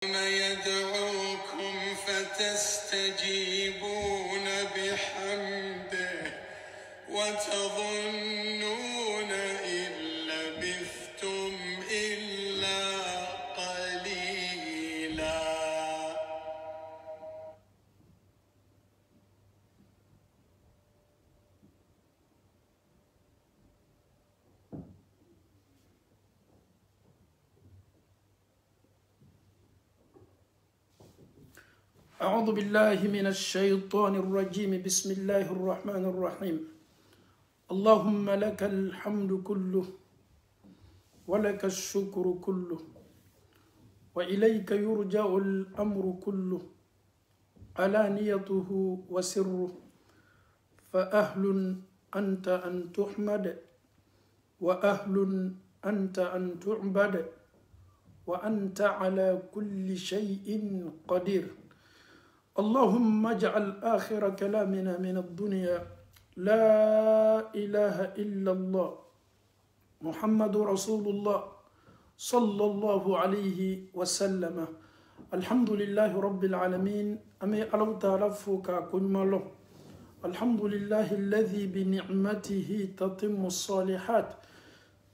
يدعوكم فتستجيبون بحمده وتظنون إن لبثتم إلا قليلا. أعوذ بالله من الشيطان الرجيم. بسم الله الرحمن الرحيم. اللهم لك الحمد كله ولك الشكر كله وإليك يرجع الأمر كله علانيته وسره، فأهل أنت أن تحمد وأهل أنت أن تعبد وأنت على كل شيء قدير. اللهم اجعل آخر كلامنا من الدنيا لا إله إلا الله محمد رسول الله صلى الله عليه وسلم. الحمد لله رب العالمين. أمي ألو تعرفك كن مالو. الحمد لله الذي بنعمته تتم الصالحات.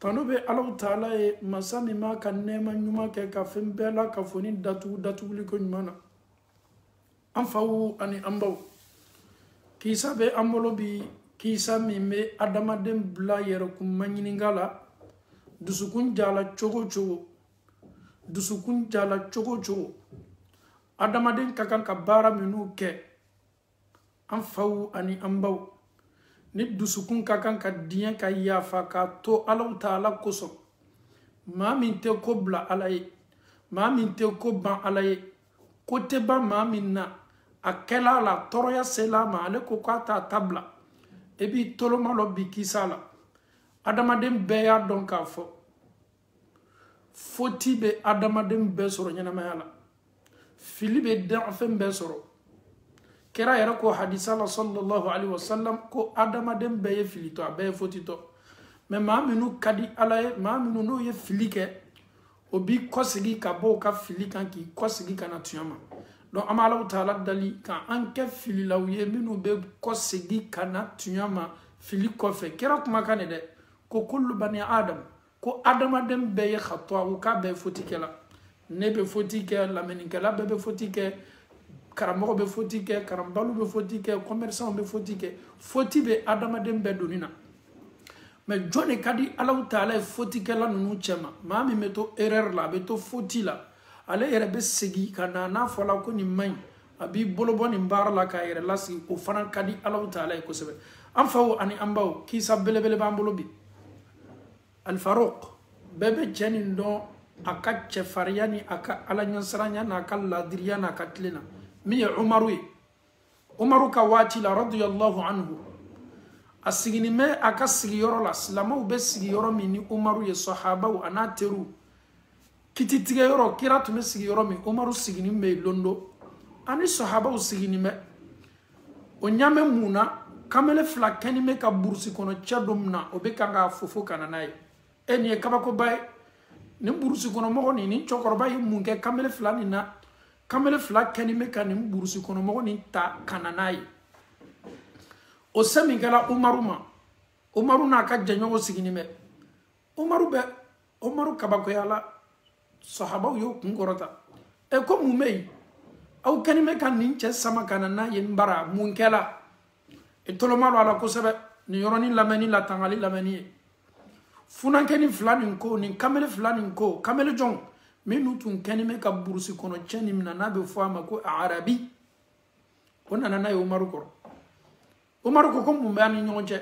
تنوبي ألو تعالى مسامي ما كان نيما نيما كفن بلا كفنين داتو لكن مانا anfawu ani ambaw kisa be ambolo bi kisa mimbe adamaden bla yere kum manyiningala dusukun jala chogo adamaden kakan ka bara minu ke anfawu ani ambaw ni dusukun kakan ka diyan ka yafa ka to Allah taala koso ma min te ko bla alaye ma min te ko ban alaye ko te ba ma minna akela la toroya selama ale ko kwata tabla ebi toloma lo bikisala adamaden beya don ka foti be adamaden be soro nyana mayala filibe den afen be soro kera yara ko hadisa la sallallahu alaihi wasallam ko adamaden be filito be fotito me maminu kadi alaye maminu no ye filike obi kosigi ka bo ka filikan ki kosigi kana tuyama. Donc amala taala dali kan anke fili lawye minu be kosigi kana tuyama fili kofe kera kuma kane de ko kullu bani adam ko adama dem be khatwa ka be fotikela ne be fotike la menikela be fotike karamo be fotike karambalu be fotike commerçant be fotike foti be adama dem be donina mais jone kadi Allah taala fotikela nunu chema mami meto erreur la beto fotila ale yere be segi kana na fola ko ni may abi boloboni mbar la ka yere lasi o fana kadi Allah taala ko sebe am fawo ani ambaw ki sabbele bele bambolo bi al faruq bebe janin do aka chefariani aka ala nyansaranya na kala diriyana katlina mi umaru ka wati la radiyallahu anhu asigini me aka sigi yoro la slamaw be sigi yoro mini umaru ye sahaba wa anateru kiti tige yoro kira tume sigi yoro mi umaru sigini me londo ani sahaba sigini me onyame muna kamele fla keni me ka bursi kono chadomna obekanga fofo kana nayi eni kabako bay ni bursi kono mo ni ni chokoro bay munke kamele fla ni na kamele fla keni me ka ni bursi kono mo ni ta kana nayi o semi gala umaru na ka janyo sigini me umaru kabako yala sahaba yo kungorota e ko mumei au kanime kan ninche sama kana na yembara munkela e tolomalo ala ko sebe ni yoroni lamani la tangali lamani funan keni flani ko ni kamele flani ko kamele jong minutun kanime ka burusi kono cheni mina nabe fama ko arabi ona na umaru ko mumbani nyonje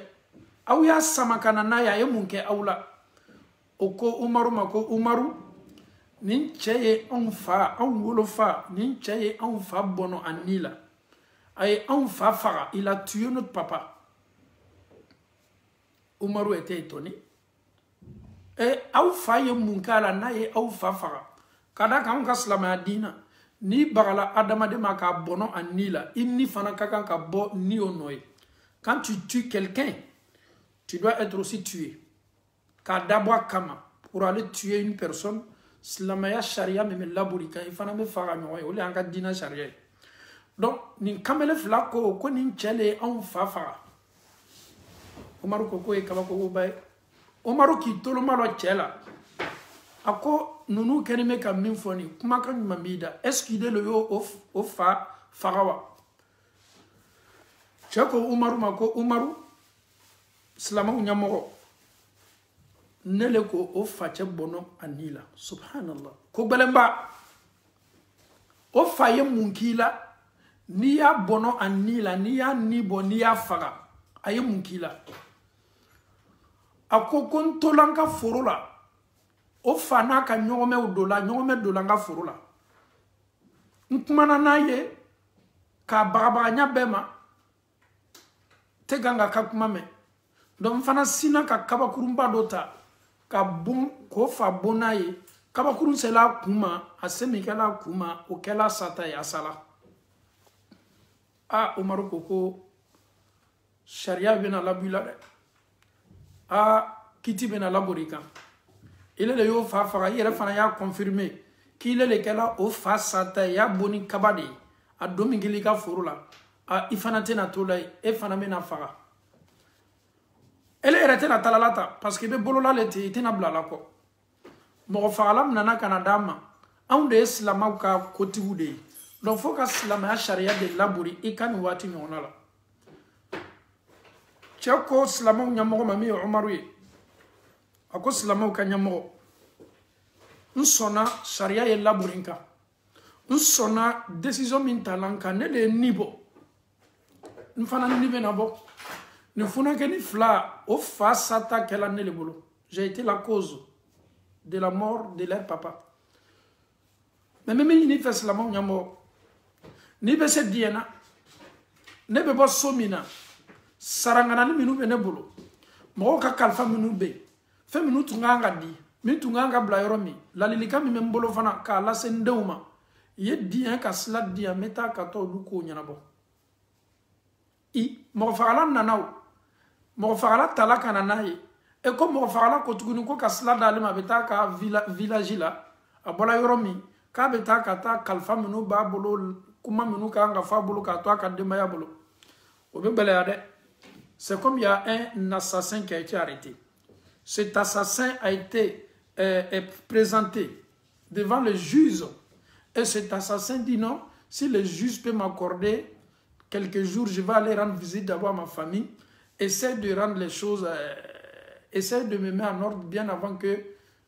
au ya sama kana na ya yemunke aula o ko umaru nin cheye onfa on wolofa nin cheye onfa bono anila ay onfa faga il a tué notre papa. Umaru était étonné et au faye munkala na ye au faga kada kan ka slama dina ni bagala adama de maka bono anila inni fana kaka ka bo ni onoy. Quand tu tues quelqu'un tu dois être aussi tué. Kadabwa kama pour aller tuer une personne silamaya sharia me laburi kan ifana me faga mi o le an ka dina sharia donc ni kamele fla ko ni chele on fa faga Umaru ko e kaba ko bay Umaru ki tolo malo chela ako nunu kenime kam min foni kuma kan mamida est-ce qu'il est le yo o fa farawa chako Umaru mako Umaru silama nyamoro nele ko o fache bono anila subhanallah ko belemba o faye munkila ni ya bono anila ni ya nibo ni ya faga aye munkila ako kon tolanka forola o fana ka nyogome dola nga forola nkumana naye ka bagabanya bema teganga ka kuma me don fana sina ka kabakurumba dota ka bum ko fa bonaye kabakurun sela kuma asemi kala kuma o kala sata ya sala a Umaru koko sharia bena labula de a kiti bena laborika il est le yo fa fa yere fana ya confirmer qu'il est le kala o fa sata ya boni kabade a domingili ka furula a ifana tena tolay e fana mena faga elle était la talalata parce que be bolola le tena blala ko mo faalam nana kanadama on de islama ka kotiwude donc faut que islama sharia de laburi ikan wati mi onala chako islama nyamo mami Umaru ye ako islama ka nyamo nsona sharia ye laburinka nsona décision min talanka ne le nibo nfana nibe na bo ne funa ke ni fla o fa sata kala ne le bolo j'ai été la cause de la mort de leur papa mais même ni fait cela mon nyamo ni be se diena ne be bo somina sarangana ni minu be ne bolo mo ka kalfa minu be fe minu tunganga di mi tunganga bla yoromi la lilika mi mbolo fana ka la sendeuma ye dien ka sla dia meta ka to luko nyana bo i mo fala nanaw mo fala talaka nanaye et comme mo fala ko tugunu ko ka sla dalima beta ka village la abola yoromi ka beta ka ta kalfa minu ba bolo kuma minu ka nga fa bolo ka to ka dema ya bolo o be bele ade c'est comme il y a un assassin qui a été arrêté. Cet assassin a été présenté devant le juge et cet assassin dit non, si le juge peut m'accorder quelques jours, je vais aller rendre visite d'abord à ma famille, essaie de rendre les choses, essaie de me mettre en ordre bien avant que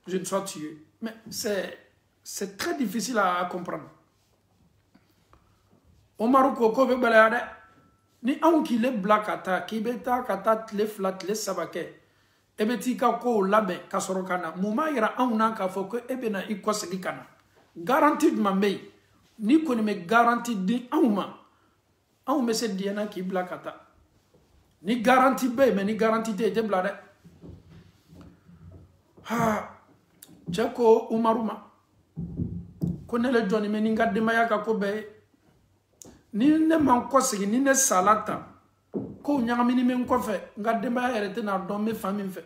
je ne sois tué. Mais c'est très difficile à comprendre. Omaru Koko be balade ni an ki le blakata ki beta kata tle flat le sabake ebeti ka ko labe ka soro kana muma ira an na ka fo ko ebena ikosegi kana garantie de mambe ni ko ni me garantie di an me se diana ki blakata ni garantie be me ni garantie te blade ha jako Umaruma ko ne le joni me ni ngadde maya ka ko be ni ne man kosigi ni ne salata ko nyamini men ko fe ngadde ba erete na don me famille fe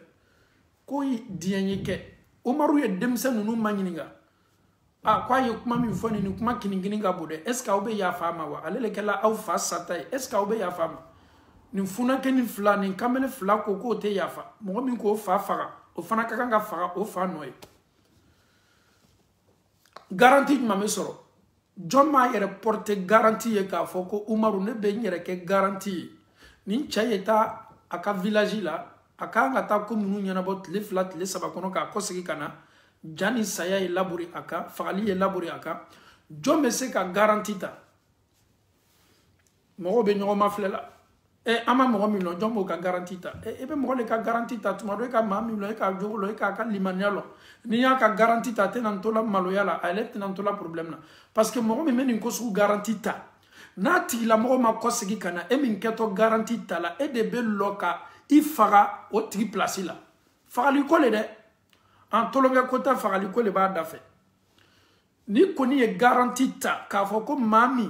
ko dienye ke Umaru ye demse nunu manyininga a kwa ye kuma mi foni ni kuma kiningini nga bude est ce ka obe ya fama wa alele kala au fa satai est ce ka obe ya fama ni funa ke ni fla ni kamele fla ko te ya fa mo mi ko fa faga o fana kaka nga faga o fa noy garantie ma me soro Joma yere porte garantie ka foko Umaru ne be nyere ke garantie ni chayeta aka village la aka ngata ko munu nyana bot le flat le sabakono ka kosegi kana jani saya e laburi aka fagali e laburi aka jome se ka garantie ta mo be nyoma flela e ama mo mi no jombo ka garantie ta e be mo le ka garantie ta tuma do ka mami lo ka jogo lo ka limanialo ni ya ka garantie ta tenan tola maloyala ale tenan tola problème na parce que mo mi meni ko su garantie ta na ti la mo ma ko sigi kana e min keto garantie ta la e de be loka ifara o tri place la fagali ko le de en tolonga kota fagali ko le ba da fe ni ko ni e garantie ta ka fo ko mami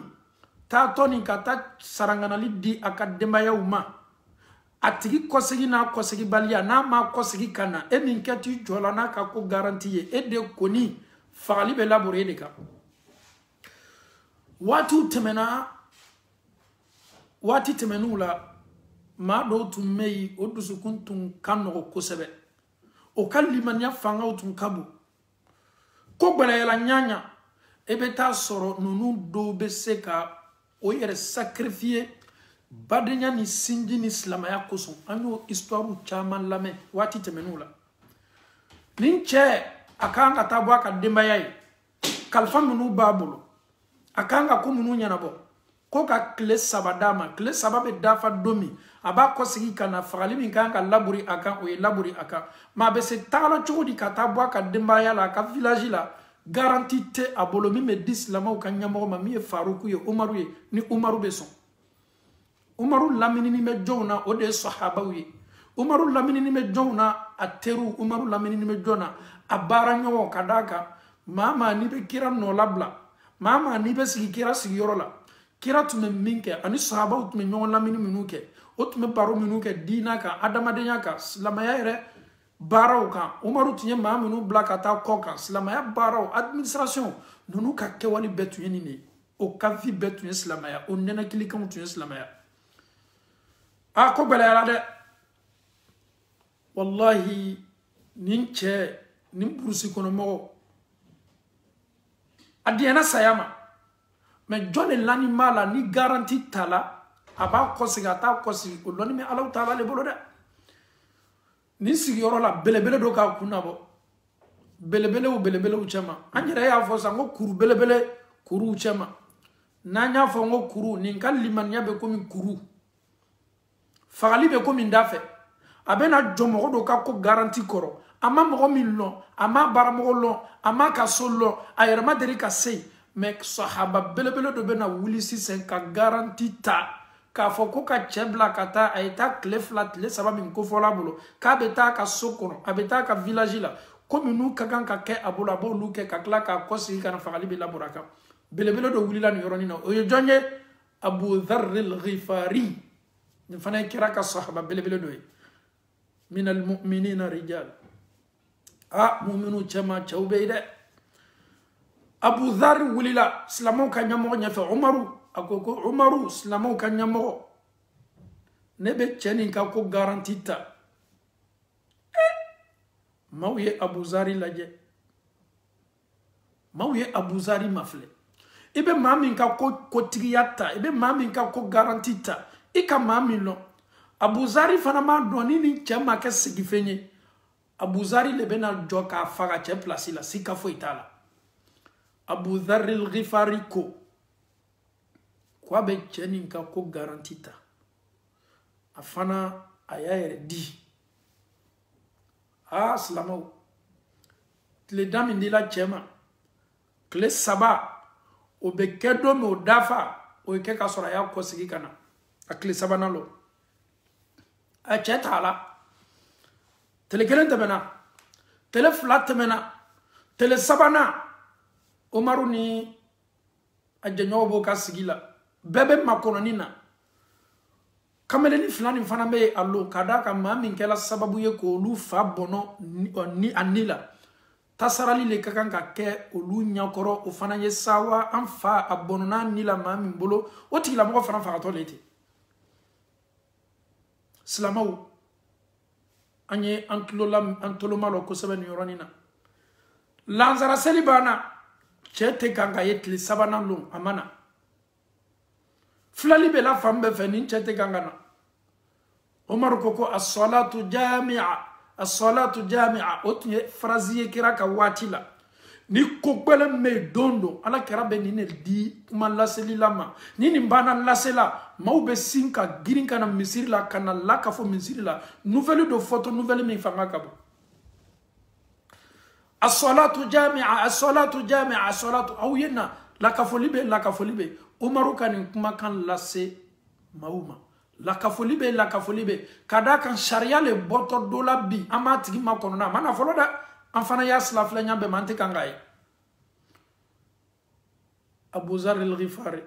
ta toni kata saranganali di akademba ya uma atigi kosegi na kosegi balia na ma kosegi kana e min ketu jola na ka ko garantie e de koni fagali be labure de ka watu temena wati temenula ma do tumei odusu kuntun kanno ko sebe o kalimanya fanga utun kabu ko gbara yala nyanya ebeta soro nunu do be seka o yere sacrifier badenya ni sinji ni islamaya koson anyo histoire chaman lame wati temenula ninche akanga tabwa ka dembayai kalfa nunu babulo akanga ko munu nyanabo ko ka kle sabadama kle sababe dafa domi aba ko sigi kana fagali min kan ka laburi aka o laburi aka ma be se talo chudi kata bwa ka dembaya la ka village la garantite abolo mi me dislama ka nyamo ma mi faruku ye umaru ye ni umaru be son umaru lamini ni me jona o de sahaba wi umaru lamini ni me jona ateru umaru lamini ni me jona abara nyo kadaka mama ni be kira no labla mama ni be sigi kira sigi yorola kira tume minke ani sahaba utume nyon lamini minuke utume baro minuke dina ka adamadenya ka slamaya ere barao ka umaru tinye mama minu blakata koka slamaya barao administration nunu ka kewali betu yeni ne o kafi betu yen slamaya o nena kilikan tu yen slamaya a ko bela yala de wallahi ninche nimburusi kono mo adiena sayama mais jone l'animal ni garantie tala aba kosigata kosi ko loni me Allah taala le bolo de ni sigiyoro la belebele do ka kunabo belebele u chama anjere ya fo sango kuru belebele kuru chama nanya fo ngo kuru ni kan limanya be komi kuru fagali be komi ndafe abena jomo do ka ko garantie koro ama mo millo ama baramo lo ama ka solo ayerma deri ka sei mek sahaba belebele do bena wulisi sen ka garantie ta ka foko ka chebla kata aita cleflat le saba min ko fola bolo ka beta ka sokono abeta ka village la comme nous ka kan ka ke abola bo lu ke ka kla ka kosi kana fagali be laboraka belebele do wulila ni yoroni na o jonye Abu Dharr al-Ghifari ni fana kira ka sahaba belebele do min al-mu'minina rijal mu'minu chama chawbeide Abu Dharr wulila islamu ka nyamo nyafa Umaru akoko Umaru islamu ka nyamo nebe cheni ka ko garantita mawye Abu Zari laje mawye Abu Zari mafle ibe mami ka ko tigiyata ibe mami ka ko garantita ika mami no Abu Zari fana ma doni ni chama ka sigifenye Abu Zari le bena joka faga che place la sika fo itala Abu Dharr al-Ghifari ko kwa be cheni ka ko garantita afana ayere di slamo le dami ndila chema kle saba o be kedo me dafa o ke ka sora ya ko sigi kana akle saba nalo a chetala tele kelente mena tele flat mena tele sabana Umaru ni ajenyo bo ka sigila bebe makononi na kamele ni fulani fana be allo kadaka mami kela sababu ye ko lu fa bono ni anila tasarali le kakanka ke olu nyakoro o fana ye sawa anfa abono na nila mami bolo o tigila mo fana fa to leti slamaw anye antoloma lo ko seben yoronina lanzara selibana chete kanga yetli sabana lum amana flali be la fambe fenin chete kanga na Omar koko as-salatu jami'a otye fraziye kira ka watila ni kokbele me dondo ala kira be ni di kuma laseli lama ni mbana lasela maube sinka girinka na misiri la kana la ka fo misiri la nouvelle de photo nouvelle mi fanga kabo as-salatu jami'a as-salatu awiyena la ka fo libe Umaru kan kuma kan lase mauma la kafolibe kada kan sharia le boto dola bi amati ma kono na mana folo da amfana ya slafle nyambe manti kangai Abu Zar al-Ghifari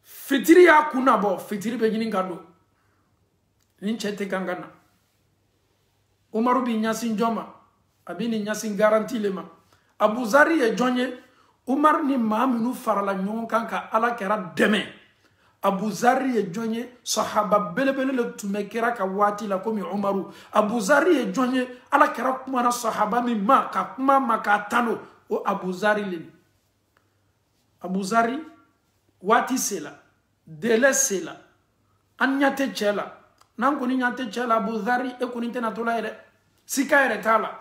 fitiri ya kuna bo fitiri be nyini ngado ni chete kangana Umaru bi nyasin joma abini nyasin garanti lema Abu Zari ye jonye Umar ni maaminu farala ɲɔgɔn kan ka ala kɛra dɛmɛ. Abu Zari ye jonye sahaba belebele le tume kira ka waati la komi Umaru. Abu Zari ye jonye ala kɛra kuma na sahaba min ma ka kuma ma ka tano o Abu Zari le. Abu Zari waati sela dele sela an ɲate cɛ la n'an kɔni ɲate cɛ la Abu Zari e kɔni tɛna to la yɛrɛ sika yɛrɛ t'a la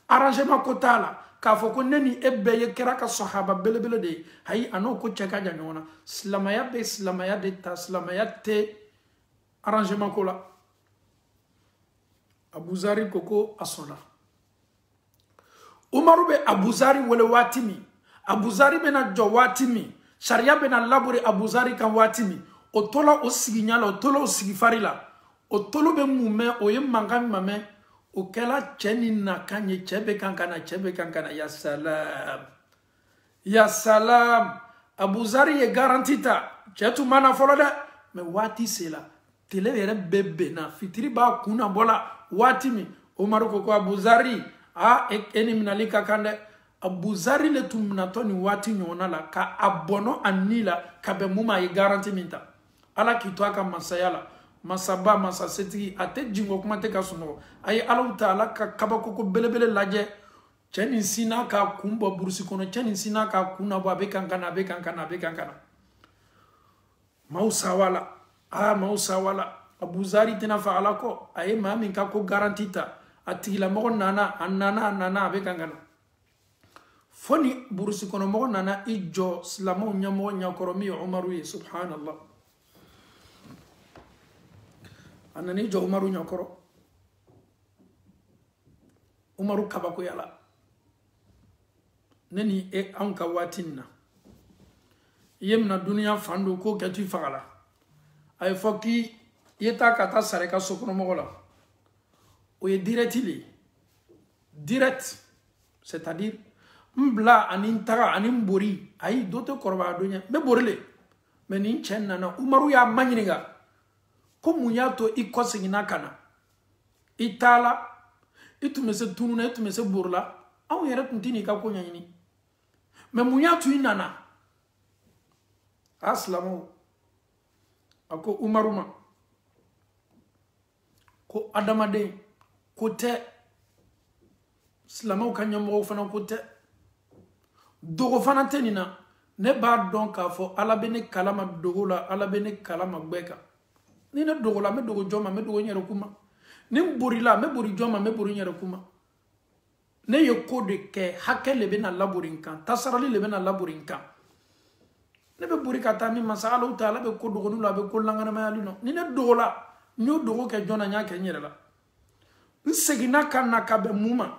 arrangement ko t'a la k'a fɔ ko ne ni e bɛɛ ye kɛra ka sahaba belebele de ye ayi a n'o ko cɛ ka jan ɲɔgɔn na silamaya bɛ silamaya de ta silamaya tɛ arrangement ko la. Abu Zari ko a sɔnna. Umaru bɛ Abu Zari wele waati min Abu Zari bɛna jɔ waati min sariya bɛna labure Abu Zari kan waati min o tola o sigi ɲa la o tola o sigi fari la o tolo bɛ mun mɛn o ye mankan min mɛn o kɛla cɛ ni nakan ye cɛ bɛ kan ka na cɛ bɛ kan ka na ya salam ya salam. Abu Zari ye garanti ta cɛ tun ma na fɔlɔ dɛ mɛ waati sela tele yɛrɛ bɛ bɛnna fitiri b'a kun na bɔla waati min Umaru ko Abu Zari e ni minali ka kan dɛ. Abu Zari le tun minatɔ ni waati ɲɔgɔnna la ka a bɔnɔ a ni la ka bɛn mun ma a ye garanti min ta ala k'i to a ka masaya la masaba masasetigi a tɛ jingo kuma tɛ ka sunɔgɔ a ye alaw ta ala ka kabakoko belebele lajɛ cɛ nin sinna k'a kun bɔ burusi kɔnɔ cɛ nin sinna k'a kun nabɔ a bɛ kan ka na a bɛ kan ka na a bɛ kan ka na maaw sawala maaw sawala Abu Zari tɛna fa ala kɔ a ye maa min ka ko garanti ta a tigilamɔgɔ nana a nana a bɛ kan ka na fo ni burusi kɔnɔ mɔgɔ nana i jɔ silamɛw ɲɛmɔgɔ ɲɛkɔrɔ min ye Umaru ye subhanallah a nana i jɔ Umaru ɲɛkɔrɔ Umaru kabakoyala ne ni e anw ka waati nin na i ye mina duniya fan do ko kɛ tu fagala a ye fɔ k'i ye taa ka taa sara i ka sokɔnɔmɔgɔ la o ye direct le direct c'est-à-dire mbla ani taga ani mbori ayi do te kɔrɔbaya do ɲɛ n bɛ bori le mɛ nin cɛ nana Umaru y'a maɲininka ko mun y'a to i kɔseginna ka na i taala i tun bɛ se tunun na i tun bɛ se bori la anw yɛrɛ tun tɛ n'i ka ko ɲɛɲini mɛ mun y'a to i nana a silamɛw a ko Umaru ma ko adamaden ko tɛ silamɛw ka ɲɛmɔgɔw fana ko tɛ dogo fana tɛ nin na ne b'a dɔn k'a fɔ ala bɛ ne kalama dogo la ala bɛ ne kalama gbɛ kan ni ne dogo la n bɛ dogo jɔn ma n bɛ dogo n yɛrɛ kuma ni n borila n bɛ bori jɔn ma n bɛ bori n yɛrɛ kuma ne ye ko de kɛ hakɛ le bɛna labori n kan tasarali le bɛna labori n kan ne bɛ bori ka taa min masa alaw ta ala bɛ ko dogoni la a bɛ ko langanimayali nɔ ni ne dogo la n y'o dogo kɛ jɔn na n y'a kɛ n yɛrɛ la n seginna ka na ka bɛn mun ma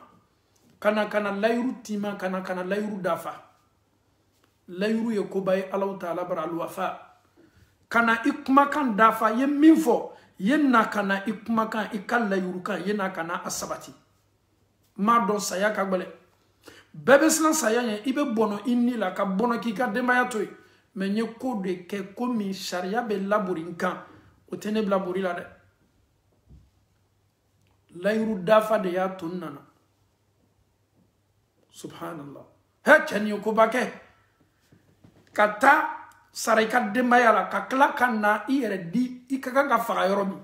kana layiru tima kana layiru dafa layiru ye koba ye alaw taala bara alwafa kana i kumakan dafa ye min fɔ ye na kana i kumakan i ka layiru kan ye na kana a sabati ma dɔn saya ka gbɛlɛ bɛɛ bɛ siran saya ɲɛ i bɛ bɔnɔ i ni la ka bɔnɔ k'i ka denbaya to yen mɛ n ye ko de kɛ ko min sariya bɛ labori n kan o tɛ ne bila bori la dɛ layiru dafa de y'a to n nana subhanallah he cɛ nin ye koba kɛ ka taa sara i ka denbaya la ka tila ka na i yɛrɛ di i ka kan ka faga yɔrɔ min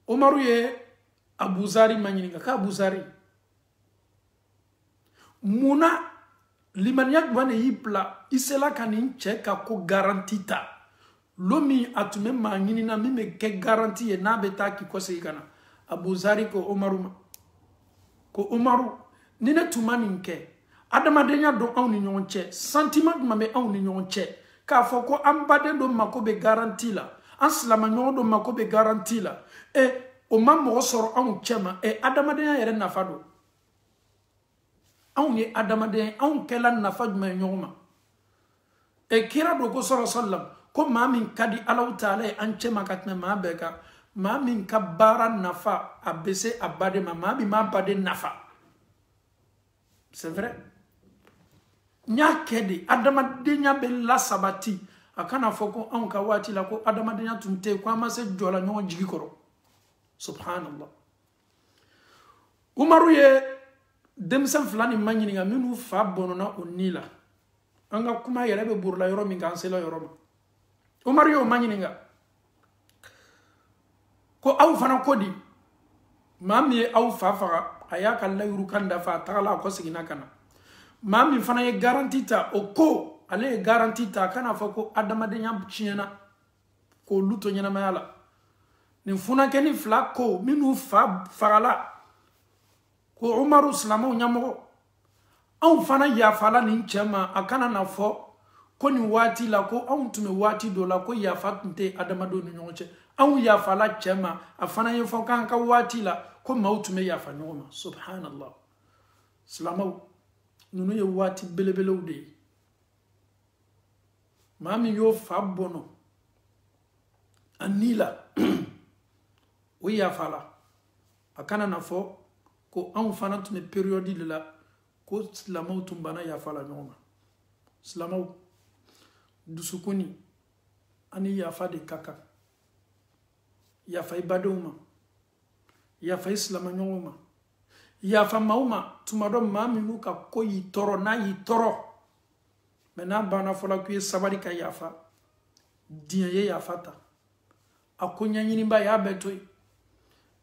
Umaru ye Abu Zari maɲininka ka Abu Zari munna limaniya jumɛn de y'i bila i sela ka nin cɛ ka ko garanti ta lo min a tun bɛ maa ɲinina min bɛ kɛ garanti ye n'a bɛ taa k'i kɔsegin ka na Abu Zari ko Umaru ma ko Umaru ni ne tun ma nin kɛ adamadenya dɔn anw ni ɲɔgɔn cɛ sentiment jumɛn bɛ anw ni ɲɔgɔn cɛ k'a fɔ ko an baden dɔ mako bɛ garanti la an silamɛɲɔgɔn dɔ mako bɛ garanti la o ma mɔgɔ sɔrɔ anw cɛ ma adamadenya yɛrɛ nafa don anw ye adamadenya anw kɛla nafa jumɛn ye ɲɔgɔn ma kira do ko sɔrɔ sallam ko maa min ka di alaw taala ye an cɛ ma ka tɛmɛ maa bɛɛ kan maa min ka baara nafa a bɛ se a baden ma maa min b'a baden nafa c'est vrai n y'a kɛ de adamadenya bɛ lasabati a kana fɔ ko anw ka waati la ko adamadenya tun tɛ yen ko an ma se jɔ la ɲɔgɔn jigi kɔrɔ subhanallah Umaru ye demsen fila ni ma ɲininka minnu fa bɔnɔna o ni la an ka kuma yɛrɛ bɛ burula yɔrɔ min kan sela yɔrɔ ma Umaru ye o ma ɲininka ko aw fana ko di maa min ye aw fa faga a y'a ka layiru kan dafa a tagala a kɔ seginna ka na maa min fana ye garanti ta o ko ale ye garanti ta a kana fɔ ko adamadenya tiɲɛna k'olu to ɲɛnamaya la nin funankɛni fila ko minnu fa fagala ko Umaru silamɛw ɲɛmɔgɔ anw fana yafala nin cɛ ma a kana na fɔ ko nin waati la ko anw tun bɛ waati dɔ la ko yafa tun tɛ adamadenw ni ɲɔgɔn cɛ anw yafala cɛ ma a fana ye fɔ k'an ka waati la ko maaw tun bɛ yafa ɲɔgɔn ma subhanallah silamɛw ninnu ye waati belebelew de ye maa min y'o fa bɔnɔ a ni la o yafala a kana na fɔ ko anw fana tun bɛ période de la ko silamɛw tun banna yafala ɲɔgɔn ma silamɛw dusukuni ani yafa de ka kan yafa i badenw ma yafa i silamɛɲɔgɔnw ma yafa maaw ma tuma dɔ maa minnu ka ko y'i tɔɔrɔ n'a y'i tɔɔrɔ mɛ n'a banna fɔla k'u ye sabari ka yafa diɲɛ ye yafa ta a ko ɲɛɲiniba y'a bɛɛ to yen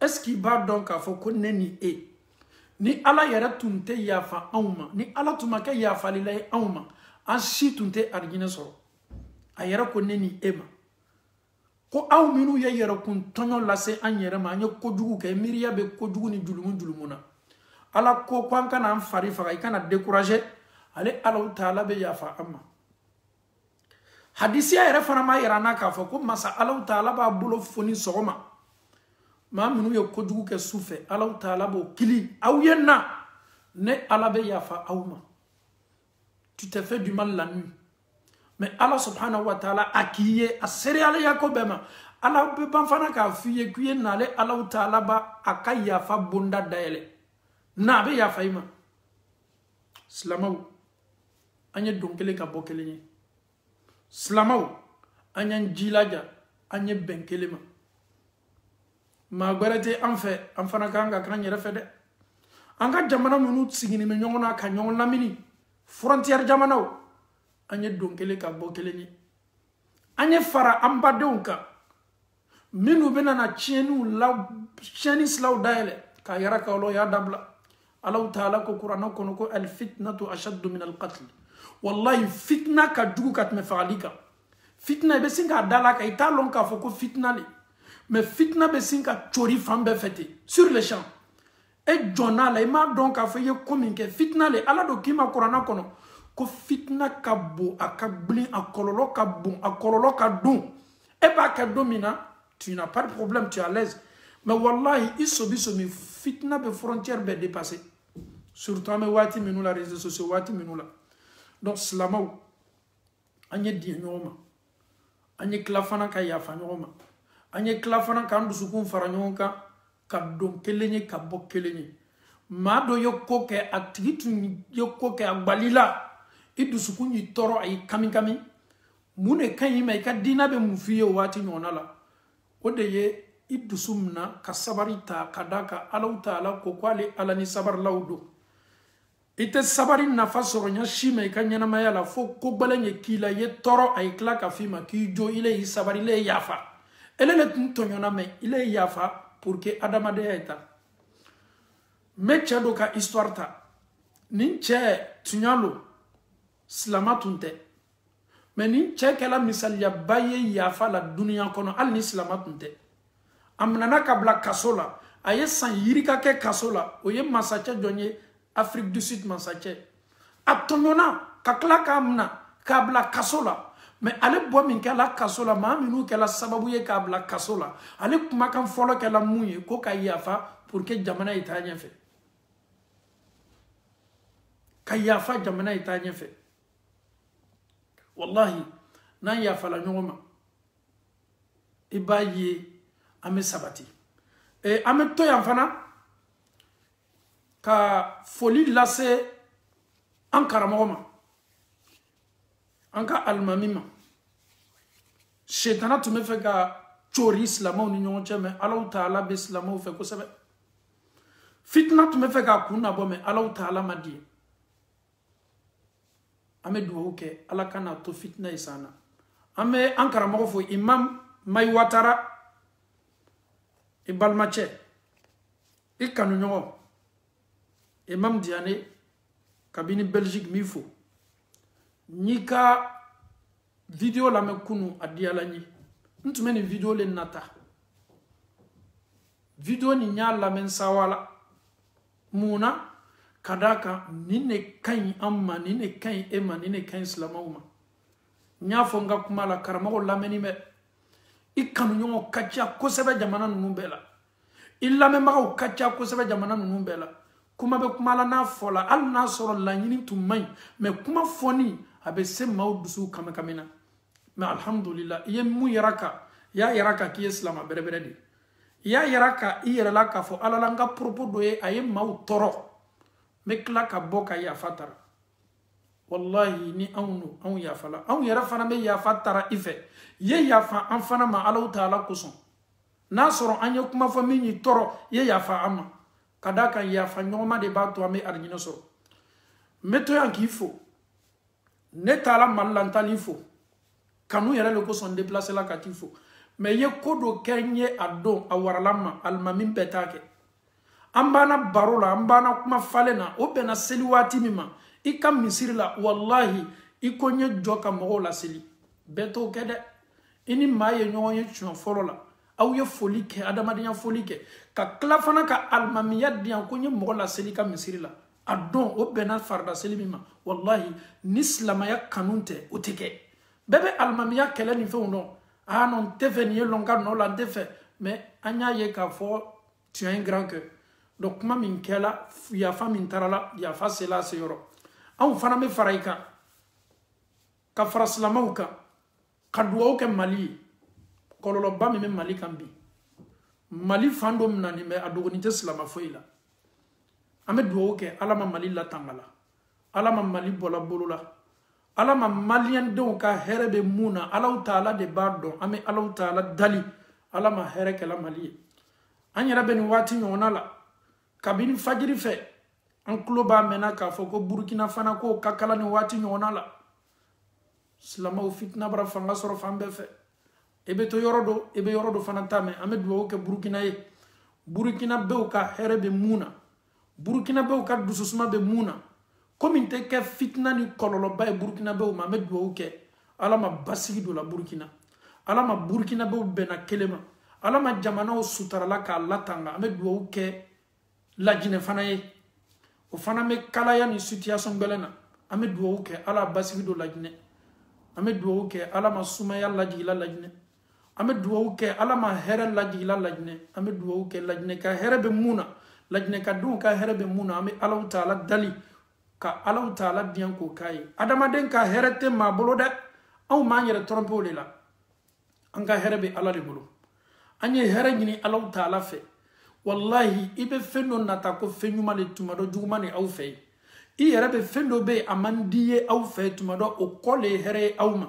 est-ce qu'il b'a dɔn k'a fɔ ko ne ni e ni ala yɛrɛ tun tɛ yafa anw ma ni ala tun ma kɛ yafalila ye anw ma an si tun tɛ arijinɛ sɔrɔ a yɛrɛ ko ne ni e ma ko aw minnu ye yɛrɛkun tɔɲɔ lase an yɛrɛ ma an ye kojugu kɛ miiriya bɛ kojugu ni julumu na ala ko an kana an fari faga i kana décourager ale Alahu Taala bɛ yafa an ma hadisiya yɛrɛ fana ma yira n'a k'a fɔ ko masa Alahu Taala b'a bolo foni sɔgɔma maa minnu ye kojugu kɛ su fɛ Alahu Taala b'o kili aw ye na ne ala bɛ yafa aw ma tu t'es fait du mal la nuit mais Allah subhanahu wa ta'ala a k'i ye a sereyalaya ko bɛɛ ma ala bɛ ban fana k'a f'i ye k'i ye n'ale Alahu Taala ba a ka yafa bonda dayɛlɛ n'a bɛ yafa i ma silamɛw an ye don kelen ka bɔ kelen ye silamɛw an y'an jilaja an ye bɛn kelen ma maa gbɛrɛ tɛ an fɛ an fana kan ka k'an yɛrɛ fɛ dɛ an ka jamana minnu sigilen bɛ ɲɔgɔn na ka ɲɔgɔn lamini frontière jamanaw an ye don kelen ka bɔ kelen ye an ye fara an badenw kan minnu bɛna na tiɲɛni silaw dayɛlɛ k'a yɛrɛ ka olu y'a dabila Alahu Taala ko kuranɛ kɔnɔ ko al fitnatu ashaddu min al qatl wallahi fitna ka jugu ka tɛmɛ fagali kan fitna i bɛ sin k'a da la kan i t'a lɔn k'a fɔ ko fitna le mais fitna bɛ sin ka cori fan bɛɛ fɛ ten sur le champ e jɔnna la i m'a dɔn k'a fɔ i ye ko min kɛ fitna le ala do k'i ma kuranɛ kɔnɔ ko fitna ka bon a ka gbilin a kɔlɔlɔ ka bon a kɔlɔlɔ ka don e b'a kɛ don min na tu n'as pas de problème tu es à l'aise mais wallahi i sobi fitna bɛ frontière bɛɛ dépasser surtout an bɛ waati minnu la réseaux sociaux waati minnu la donc silamɛw an ye diɲɛ ɲɔgɔn ma an ye tila fana ka yafa ɲɔgɔn ma an ye tila fana k'an dusukun fara ɲɔgɔn kan ka don kelen ye ka bɔ kelen ye maa dɔ ye ko kɛ a tigi tun ye ko kɛ a gbalila i dusukun y'i tɔɔrɔ a y'i kami kami mun de ka ɲi ma i ka diinɛ bɛ mun f'i ye o waati ɲɔgɔnna la o de ye i dusu minɛ ka sabari ta ka da kan Alahu Taala ko k'ale ala ni sabarilaw don i tɛ sabari nafa sɔrɔ ɲɛ si ma i ka ɲɛnamaya la fo ko gbɛlɛn ye k'i la i ye tɔɔrɔ a ye tila ka f'i ma k'i jo ile y'i sabari ile ye yafa ele le tun tɔɲɔna mɛ ile ye yafa pour que adamadenya ye ta n bɛ cɛ dɔ ka histoire ta nin cɛ tuɲa lo silama tun tɛ mais nin cɛ kɛla misaliyaba ye yafa la duniya kɔnɔ hali ni silama tun tɛ a minɛna ka bila kaso la a ye san yiri ka kɛ kaso la o ye masacɛ jɔn ye Afrique du Sud masacɛ a tɔɲɔna ka tila k'a minɛ k'a bila kaso la mais ale bɔ min kɛla kaso la maa minnu kɛla sababu ye k'a bila kaso la ale kumakan fɔlɔ kɛla mun ye ko ka yafa pour que jamana ye taa ɲɛfɛ ka yafa jamana ye taa ɲɛfɛ wallahi n'an yafala ɲɔgɔn ma i b'a ye an bɛ sabati an bɛ to yan fana ka foli lase an karamɔgɔ ma an ka alimami ma setana tun bɛ fɛ ka cori silamɛw ni ɲɔgɔn cɛ mais Alahu Taala bɛ silamɛw fɛ kosɛbɛ fitna tun bɛ fɛ k'a kun nabɔ mɛ Ala Taala ma di an bɛ dugawu kɛ Ala ka n'a to fitna ye s'an na an bɛ an karamɔgɔ fo Imam Mayi Watara i balimacɛ i kanuɲɔgɔn Imam Diané kabini Belgique mi fo n'i ka video lamɛn kunu a diyala n ye n tun bɛ nin video le nata video nin y'a lamɛn sawala mun na ka d'a kan nin de ka ɲi an ma nin de ka ɲi e ma nin de ka ɲi silamɛw ma n y'a fɔ n ka kuma la karamɔgɔ lamɛnni bɛ i kanuɲɔgɔn ka ca kosɛbɛ jamana ninnu bɛɛ la i lamɛnbagaw ka ca kosɛbɛ jamana ninnu bɛɛ la kuma bɛ kuma la n'a fɔla hali n'a sɔrɔ laɲini tun man ɲi mɛ kuma fɔni a bɛ se maaw dusu kami na mɛ alhamdulillah i ye mun yɛrɛ kan i y'a yɛrɛ kan k'i ye silama bɛrɛbɛrɛ de i y'a yɛrɛ kan i yɛrɛ la k'a fɔ ala la n ka propos dɔ ye a ye maaw tɔɔrɔ n bɛ tila ka bɔ ka yafa tara wallahi ni anw don anw yafala anw yɛrɛ fana bɛ yafa tara i fɛ i ye yafa an fana ma Ala Taala kosɔn n'a sɔrɔ an ye kuma fɔ min y'i tɔɔrɔ i ye yafa an ma ka d'a kan yafa ɲɔgɔnma de b'a to an bɛ arijinɛ sɔrɔ n bɛ to yan k'i fo ne taala Mali la n taali fo kanu yɛrɛ le kosɔn n déplacé la ka t'i fo mɛ i ye ko dɔ kɛ n ye a don a warala n ma alimami bɛɛ t'a kɛ an banna baro la an banna kuma falen na o bɛnna seli waati min ma i ka misiri la wallahi i ko n ye jɔ ka mɔgɔw laseli bɛɛ t'o kɛ dɛ i ni maa ye ɲɔgɔn ye tiɲɛ fɔlɔ la aw ye foli kɛ adamadenya foli kɛ ka tila fana ka alimamiya di yan ko n ye mɔgɔ laseli ka misiri la a don o bɛnna farida seli min ma wallahi ni silamaya kanu tɛ o tɛ kɛ bɛɛ bɛ alimamiya kɛlɛ ni fɛnw dɔn non n tɛ fɛ nin ye lɔn ka nɔ la n tɛ fɛ mɛ an y'a ye k'a fɔ tu es un grand cœur donc kuma min kɛla yafa min taara la yafa sela a seyɔrɔ anw fana bɛ fara i kan ka fara silamɛw kan ka dugawu kɛ Mali ye kɔlɔlɔba min bɛ Mali kan bi Mali fan dɔ minɛ nin bɛ a dogoni tɛ silama foyi la an bɛ dugawu kɛ Ala ma Mali latanga la Ala ma Mali bɔla bolo la Ala ma maliyɛndenw ka hɛrɛ bɛ mun na Ala Taala de b'a dɔn an bɛ Ala Taala dali Ala ma hɛrɛ kɛla Mali ye an yɛrɛ bɛ nin waati ɲɔgɔnna la kabini fajiri fɛ an tulo b'a mɛnna k'a fɔ ko Burukina fana k'o ka kala nin waati ɲɔgɔnna la silamɛw fitina bara fanga sɔrɔ fan bɛɛ fɛ e bɛ to yɔrɔ dɔ e bɛ yɔrɔ dɔ fana ta mɛ an bɛ dugawu kɛ Burukina ye Burukina bɛw ka hɛrɛ bɛ mun na Burukina bɛw ka dususuma bɛ mun na komi tɛ kɛ fitina ni kɔlɔlɔba ye Burukina bɛw ma an bɛ dugawu kɛ Ala ma basigi dɔ la Burukina Ala ma Burukina bɛw bɛnna kelen ma Ala ma jamanaw sutarala k'a latanga an bɛ dugawu kɛ Lajinɛ fana ye o fana bɛ kalaya ni situation gɛlɛn na an bɛ dugawu kɛ Ala basigi dɔ Lajinɛ an bɛ dugawu kɛ Ala ma sumaya lajigila Lajinɛ an bɛ dugawu kɛ Ala ma hɛrɛ lajigila Lajinɛ an bɛ dugawu kɛ Lajinɛ ka hɛrɛ bɛ mun na Lajinɛ ka denw ka hɛrɛ bɛ mun na an bɛ Ala Taala dali ka Ala Taala diɲɛ k'o k'a ye adamaden ka hɛrɛ tɛ maa bolo dɛ anw m'an yɛrɛ tromper o de la an ka hɛrɛ bɛ Ala de bolo an ye hɛrɛ ɲini Ala Taala fɛ wallahi i bɛ fɛn dɔ nata ko fɛn ɲuman de tuma dɔ juguman de aw fɛ i yɛrɛ bɛ fɛn dɔ bɛ yen a man di ye aw fɛ tuma dɔ o kɔ de ye hɛrɛ ye aw ma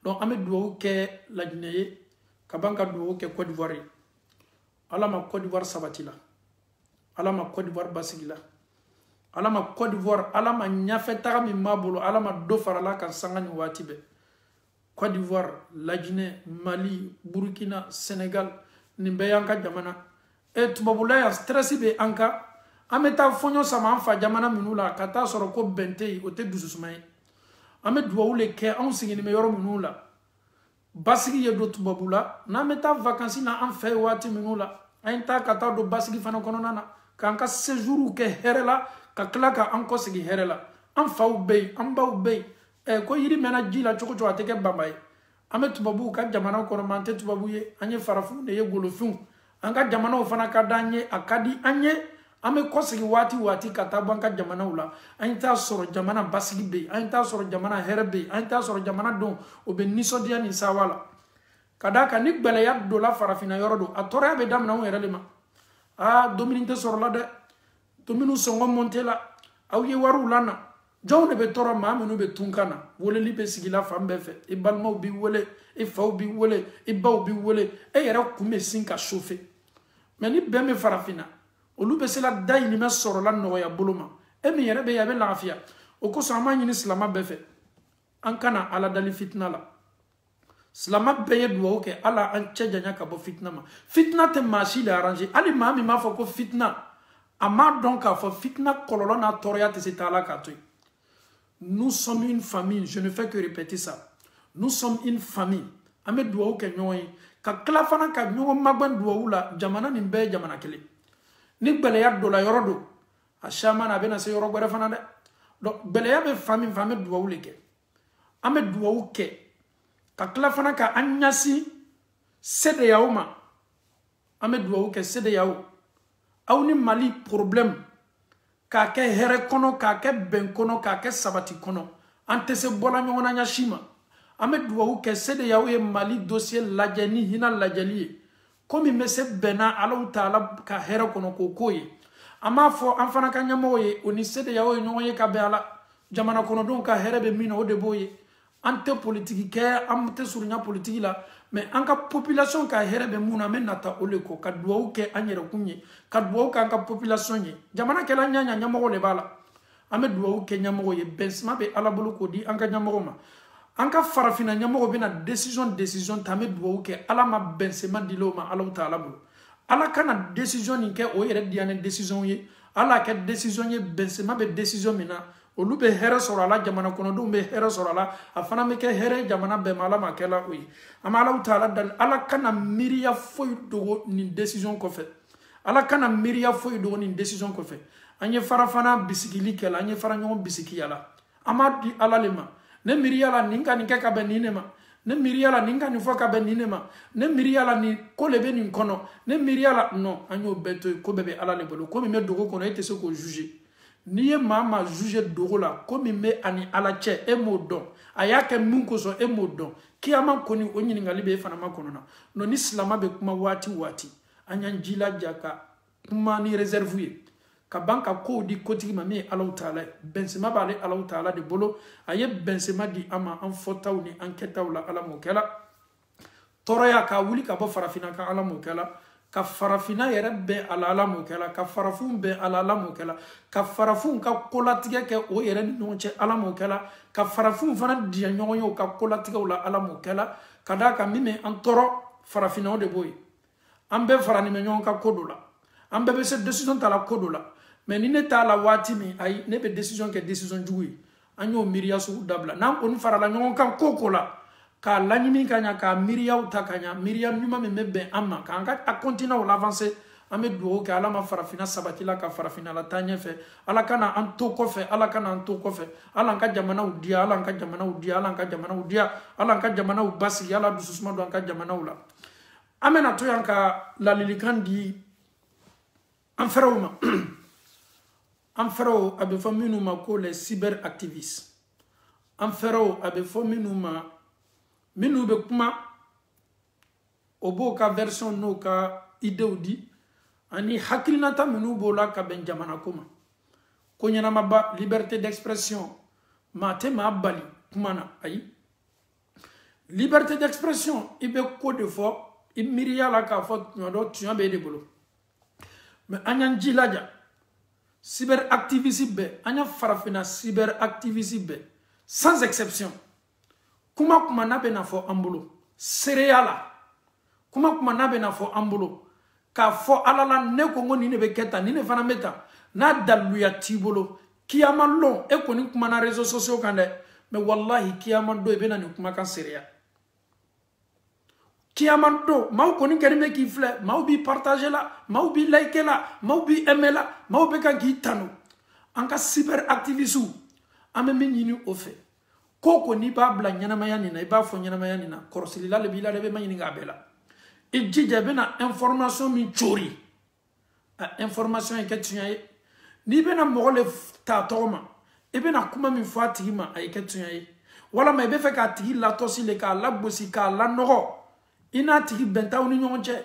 donc an bɛ dugawu kɛ Lajinɛ ye ka ban ka dugawu kɛ Côte d'Ivoire ye Ala ma Côte d'Ivoire sabati la Ala ma Côte d'Ivoire basigi la Ala ma Côte d'Ivoire Ala ma ɲɛfɛtaga min b'a bolo Ala ma dɔ farala kan sanga nin waati bɛɛ Côte d'Ivoire Lajinɛ Mali Burkina Sénégal nin bɛɛ y'an ka jamana tubabula ya stress bɛ an kan an bɛ taa fɔɲɔ sama an fa jamana minnu la ka taa sɔrɔ ko bɛn tɛ yen o tɛ dususuma ye an bɛ dugawu le kɛ anw sigilen bɛ yɔrɔ minnu la basigi ye don tubabula n'an bɛ taa vacances na an fɛ waati minnu la an ye taa ka taa don basigi fana kɔnɔna na k'an ka séjour kɛ hɛrɛ la ka tila ka an kɔsegi hɛrɛ la an faw bɛ yen an baw bɛ yen ko yiri mɛnna ji la cogo cogo a tɛ kɛ bama ye an bɛ tubabuw ka jamana kɔnɔ ma an tɛ tubabu ye an ye farafinw de ye golofinw an ka jamanaw fana ka d'an ye a ka di an ye an bɛ kɔsegi waati waati ka taa bɔ an ka jamanaw la an ye t'a sɔrɔ jamana basigi bɛ yen an ye t'a sɔrɔ jamana hɛrɛ bɛ yen an ye t'a sɔrɔ jamana denw o bɛ nisɔndiya nin sawa la ka d'a kan ni gɛlɛya donna farafinna yɔrɔ do a tɔɔrɔya bɛ daminɛ anw yɛrɛ de ma dumuni tɛ sɔrɔ la dɛ dumuni sɔngɔ monte la aw ye wariw lana jɔnw de bɛ tɔɔrɔ maa minnu bɛ tunkan na weleli bɛ sigi la fan bɛɛ fɛ i balimaw b'i wele i faw b'i wele i baw b'i wele e yɛrɛ kun bɛ sin ka chauffer mais ni bɛn bɛ farafinna olu be sela dayilimɛ sɔrɔla nɔgɔya bolo ma e min yɛrɛ be yen a bɛ lafiya o kosɔn an b'a ɲini silama bɛɛ fɛ an kana ala dali fitina la silama bɛɛ ye duwawu kɛ ala an cɛ janya ka bɔ fitina ma fitina tɛ maa si le arranger hali maa min b'a fɔ ko fitina a m'a dɔn k'a fɔ fitina kɔlɔlɔ n'a tɔɔrɔya tɛ se ta ala k'a to yen nous sommes une famille je ne fais que répéter ça nous sommes une famille an bɛ duwawu kɛ ɲɔgɔn ye ka tila fana ka ɲɔgɔn magɛn duwawu la jamana nin bɛɛ ye jamana kelen ni gbɛlɛya dɔ la yɔrɔ do a caman na a bɛna se yɔrɔ wɛrɛ fana dɛ donc gbɛlɛya bɛ fan min fɛ an bɛ duwawu le kɛ an bɛ duwawu kɛ ka tila fana ka an ɲɛsin CEDEAO ma an bɛ duwawu kɛ CEDEAO aw ni Mali problème k'a kɛ hɛrɛ kɔnɔ k'a kɛ bɛn kɔnɔ k'a kɛ sabati kɔnɔ an tɛ se bɔla ɲɔgɔn na ɲɛsi ma an bɛ duwawu kɛ CEDEAO ye Mali dossier lajɛ ni hinɛ lajɛli ye komi bɛ se bɛnna Alahu Taala ka hɛrɛ kɔnɔ k'o k'o ye an b'a fɔ an fana ka ɲɛmɔgɔ ye o ni CEDEAO ye ɲɔgɔn ye ka bɛn a la jamana kɔnɔdenw ka hɛrɛ bɛ min na o de b'o ye an tɛ politiki kɛ an tɛ surunya politiki la mais an ka population ka hɛrɛ bɛ mun na an bɛ nata o de kɔ ka duwawu kɛ an yɛrɛkun ye ka duwawu kɛ an ka population ye jamana kɛla ɲaɲa ɲɛmɔgɔ de b'a la an bɛ duwawu kɛ ɲɛmɔgɔ ye bɛnsima bɛ ala bolo k'o di an ka ɲɛmɔgɔ ma an ka farafina ɲɛmɔgɔ bɛna décision ta an bɛ duwawu kɛ ala ma bɛnsema dile o ma Alahu Taala bolo ala kana décision nin kɛ o yɛrɛ diya ni décision ye ala kɛ décision ye bɛnsema bɛ décision min na olu bɛ hɛrɛ sɔrɔ a la jamana kɔnɔdenw bɛ hɛrɛ sɔrɔ a la a fana bɛ kɛ hɛrɛ jamana bɛɛ ma ala ma kɛla o ye an bɛ Alahu Taala dali ala kana miiriya foyi dogo nin décision kɔfɛ ala kana miiriya foyi dogo nin décision kɔfɛ an ye farafana bisigili kɛla an ye fara ɲɔgɔn bisigiya la an b'a di ala le ma ne miiriya la nin ka nin kɛ ka bɛn nin de ma ne miiriya la nin ka nin fɔ ka bɛn nin de ma ne miiriya la nin ko le bɛ nin kɔnɔ ne miiriya la non an y'o bɛɛ to yen ko bɛɛ bɛ ala le bolo ko min bɛ dogo kɔnɔ e tɛ se k'o juger n'i ye maa maa juger dogo la ko min bɛ ani ala cɛ e m'o dɔn a y'a kɛ min kosɔn e m'o dɔn kiyama kɔni o ɲininkali bɛ e fana ma kɔnɔ na non ni silama bɛ kuma waati o waati an y'an jilaja ka kuma ni réserve ye ka ban ka kow di kotigi ma min ye Alahu Taala ye bɛnsema b'ale Alahu Taala de bolo a ye bɛnsema di an ma an fɔtaw ni an kɛtaw la ala m'o kɛla tɔɔrɔya ka wuli ka bɔ farafina kan ala m'o kɛla ka farafina yɛrɛ bɛn a la ala m'o kɛla ka farafinw bɛn a la ala m'o kɛla ka farafinw ka kolatigɛ kɛ o yɛrɛ ni ɲɔgɔn cɛ ala m'o kɛla ka farafinw fana diya ɲɔgɔn ye o ka kolatigɛw la ala m'o kɛla ka d'a kan min bɛ an tɔɔrɔ farafinaw de b'o ye an bɛɛ farani bɛ ɲɔgɔn ka ko dɔ la an bɛɛ bɛ se décision ta la ko dɔ la mais ni ne t'a la waati min ayi ne bɛ décision kɛ décision jugu ye an y'o miiriya sugu dabila n'an kɔni farala ɲɔgɔn kan ko ko la k'a laɲini ka ɲa k'a miiriyaw ta ka ɲa miiriya ɲuman min bɛ bɛn an ma k'an ka continuer o la avancer an bɛ duwawu kɛ ala ma farafina sabati la ka farafina la taa ɲɛfɛ ala kana an to kɔfɛ ala kana an to kɔfɛ ala an ka jamanaw diya ala an ka jamanaw diya ala an ka jamanaw diya ala an ka jamanaw basigi ala dususuma don an ka jamanaw la an bɛna to yan ka ladilikan di an fɛrɛw ma an fɛrɛw a bɛ fɔ minnu ma ko les cyberactivistes an fɛrɛw a bɛ fɔ minnu ma minnu bɛ kuma o b'o ka version n'o ka idew di ani hakilinata minnu b'o la ka bɛn jamana ko ma ko ɲɛnamaba liberté d'expression maa tɛ maa bali kuma na ayi liberté d'expression i bɛ ko de fɔ i miiriya la k'a fɔ tuma dɔ tiɲɛ bɛ e de bolo mais an y'an jilaja cyberactiviste bɛɛ an y'a farafina cyberactiviste bɛɛ sans exception kuma kuma n'a bɛ na fɔ an bolo seereya la kuma kuma n'a bɛ na fɔ an bolo k'a fɔ ala la ne ko n ko nin de bɛ kɛ tan nin de fana bɛ tan n'a daliluya t'i bolo kiyama lon e kɔni kumana réseaux sociaux kan dɛ mais wallahi kiyama don i bɛ na nin kumakan seereya kiyama don maaw kɔni kɛlen bɛ k'i filɛ maaw b'i partager la maaw b'i like la maaw b'i aimer la maaw bɛ kan k'i tanu an ka cyberactivistes an bɛ min ɲini o fɛ ko ko n'i b'a bila ɲɛnamaya nin na i b'a fɔ ɲɛnamaya nin na kɔrɔsilila le b'i la de bɛ ma ɲini k'a bɛɛ la i jija i bɛna information min cori a information ye kɛ tiɲɛ ye n'i bɛna mɔgɔ le ta tɔgɔ ma i bɛna kuma min fɔ a tigi ma a ye kɛ tiɲɛ ye walama i bɛ fɛ k'a tigi latɔsi le k'a lagosi k'a lanɔgɔ i n'a tigi bɛntaw ni ɲɔgɔn cɛ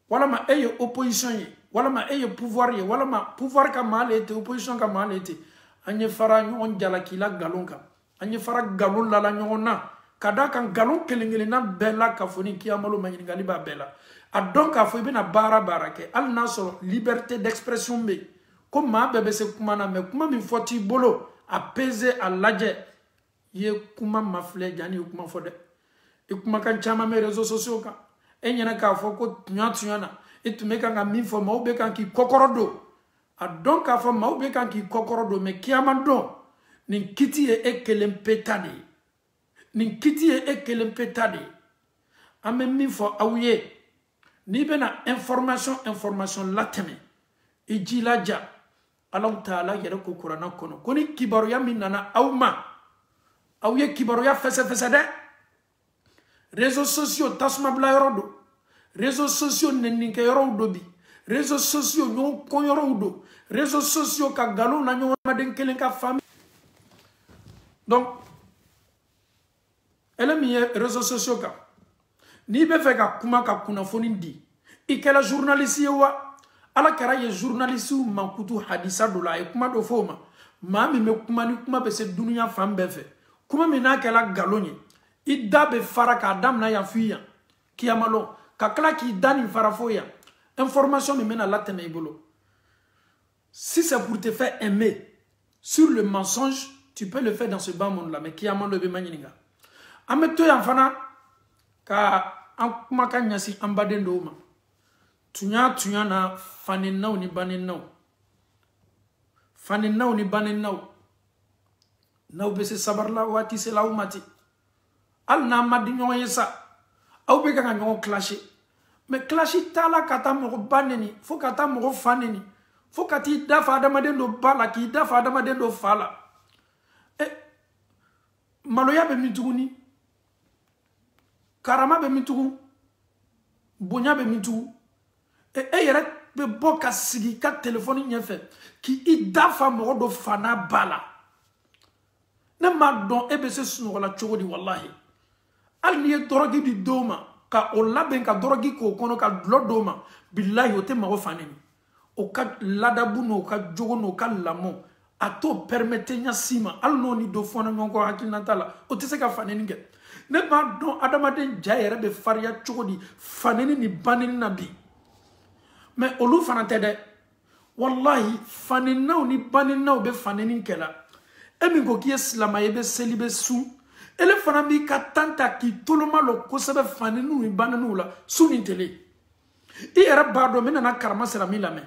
walama e ye opposition ye walama e ye pouvoir ye walama pouvoir ka maa le ten opposition ka maa le ten an ye fara ɲɔgɔn jalaki la nkalon kan an ye fara nkalon lala ɲɔgɔn na ka d'a kan nkalon kelen kelenna bɛɛ la ka fɔ ni kiyamalo ma ɲininkali b'a bɛɛ la a donc a fo ibena bara barake al naso liberté d'expression be ko ma bebe se kuma na me kuma mi foti bolo a peser a laje ye kuma mafle jani kuma fo de e kuma kan chama me réseaux sociaux ka e nyana ka fo ko nyana e tume kan mi fo ma be kan ki kokorodo a donc a fo ma be kan ki kokorodo me kiamando nin kiti e kelem petade nin kiti e kelem petade ame mi fo awye ni bena information lateme e jilaja Allah taala yere ko Qur'ana kono koni kibaru ya minana awma awye kibaru ya fese de réseaux sociaux tasma bla yorodo réseaux sociaux neninke yorodo bi réseaux sociaux nyon ko yorodo réseaux sociaux ka galo na nyon maden kelen ka famille donc elle mi réseaux sociaux ka ni be fe ka kuma ka kunafoni di ikela journaliste wa ala kara ye journaliste mankutu hadisa do la e kuma do foma mami me kuma ni kuma be se dunya fam be fe kuma mi na kala galonye ida be fara ka adam na ya fuya kiyamalo ka kala ki dani fara foya information mi mena lateme ibolo si c'est pour te faire aimer sur le mensonge tu peux le faire dans ce bas monde là mais kiyamalo be manyininga ameto ya fana ka an kuma kan nyasi an baden do ma tunya na fanin naw ni banin naw fanin naw ni banin naw be se sabarla wati se lawmati al na madinyo yesa aw be kan nyon clasher mais clasher tala kata mo baneni fo kata mo faneni fo kati dafa adamaden do bala ki dafa adamaden do fala e maloya be mituguni karama be mitugu bonya be mitugu e yere be boka sigi ka téléphone nyefe ki idafa mo do fana bala na ma don e be se sunu la chogodi wallahi al ni dorogi di doma ka o laben ka dorogi ko kono ka doma billahi o te ma o faneni o ka ladabu no ka jogo no ka lamo ato permettre nya sima al no ni do fona nyonko hakilna tala o te se ka faneni nge ne ma don adamaden jayere be faria chogodi faneni ni baneni nabi mais olu fanate de wallahi faninaw ni baninaw be faneni kela emi ko ki islam ye be selibe su ele fana bi ka tanta ki toloma lo ko sebe fanenu ni banenu la su ni tele i era bardo mena na karama sera mi lame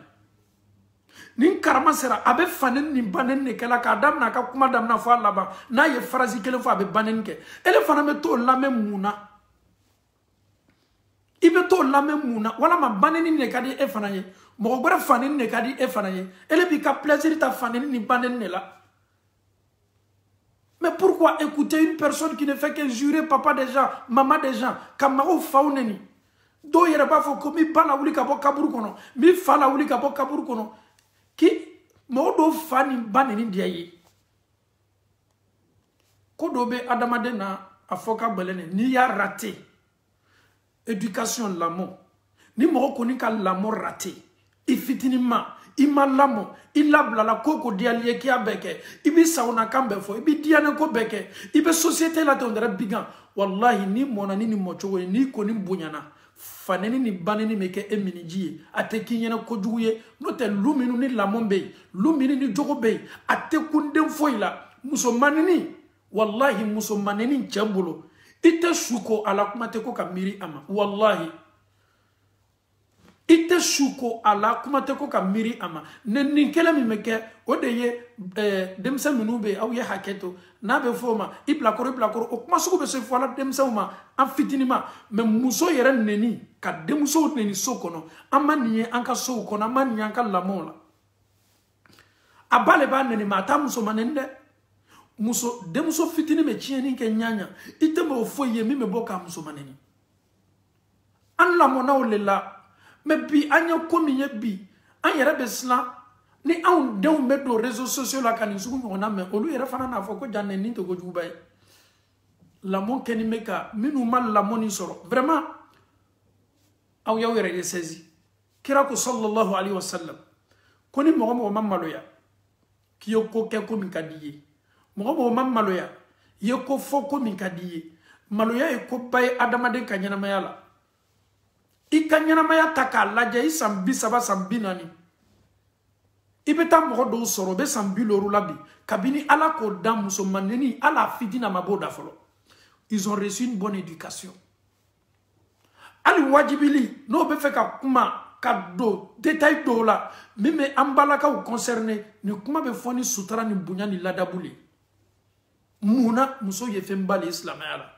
ni karama sera abe fanen ni banen ne kala ka dam na ka kuma dam na fa laba na ye phrase kele fa abe banen ke ele fana me to lame muna ibe to lame muna wala ma baneni ne kadi e fana ye mo gbara faneni ne kadi e fana ye ele bi ka plaisir ta faneni ni banen ne la. Mais pourquoi écouter une personne qui ne fait que jurer papa des gens, maman des gens, kamaro fauneni do yere ba fo ko mi bala wuli ka bo kaburu kono mi fala wuli ka bo kaburu kono ki mo do fani baneni dia yi ko do be adamade na afoka belene ni ya raté éducation l'amour ni mo ko ni ka l'amour raté ifitinima ima lamo ilabla la koko dialie ki abeke ibi sauna kambe fo ibi diane ko beke ibe société la tondre bigan wallahi ni mona ni mochogo ni ko ni bunyana faneni ni baneni meke eminiji ate kinyena ko juguye no te luminu ni lamombe lumini ni jogobe ate kundem foila musomanini wallahi musomanini chambulo ite shuko ala kumate ko kamiri ama wallahi ite shuko ala kumate ko kamiri ama nen kela mi meke o de ye demsa minube aw ye haketo na be foma ibla koro o kuma suko be se fola demsa uma an fitinima me muso yere neni ka demuso neni sokono amani anka so kono amani anka lamola abale ba neni mata muso manende muso demuso fitini me chieni ke nyanya ite mo foye mi me boka muso maneni an lamona olela mais bi anya komiye bi an yere be sla ni an dew me do réseaux sociaux la kan sugu ngona me olu yere fana na foko janne ni to go jubay la mon keni meka minu mal la moni soro vraiment aw yaw yere saisi kirako sallallahu alaihi wasallam koni mo mamaloya kiyo ko ke ko min kadiye mo mamaloya ye ko foko min kadiye maloya e ko bay adamade kanyana mayala I ka ɲɛnamaya ta k'a lajɛ i san 30 san 40 i bɛ taa mɔgɔ dɔw sɔrɔ u bɛ san 60 la bi kabini ala k'o da musomaneni ala fitina ma b'o da fɔlɔ. Ils ont reçu une bonne éducation. Ali wajibili n'o bɛ fɛ ka kuma ka do détail dɔw la min bɛ an balakaw concerné ni kuma bɛ fɔ ni sutura ni bonya ni ladabu le. Munna muso ye fɛn ba le silamɛya la.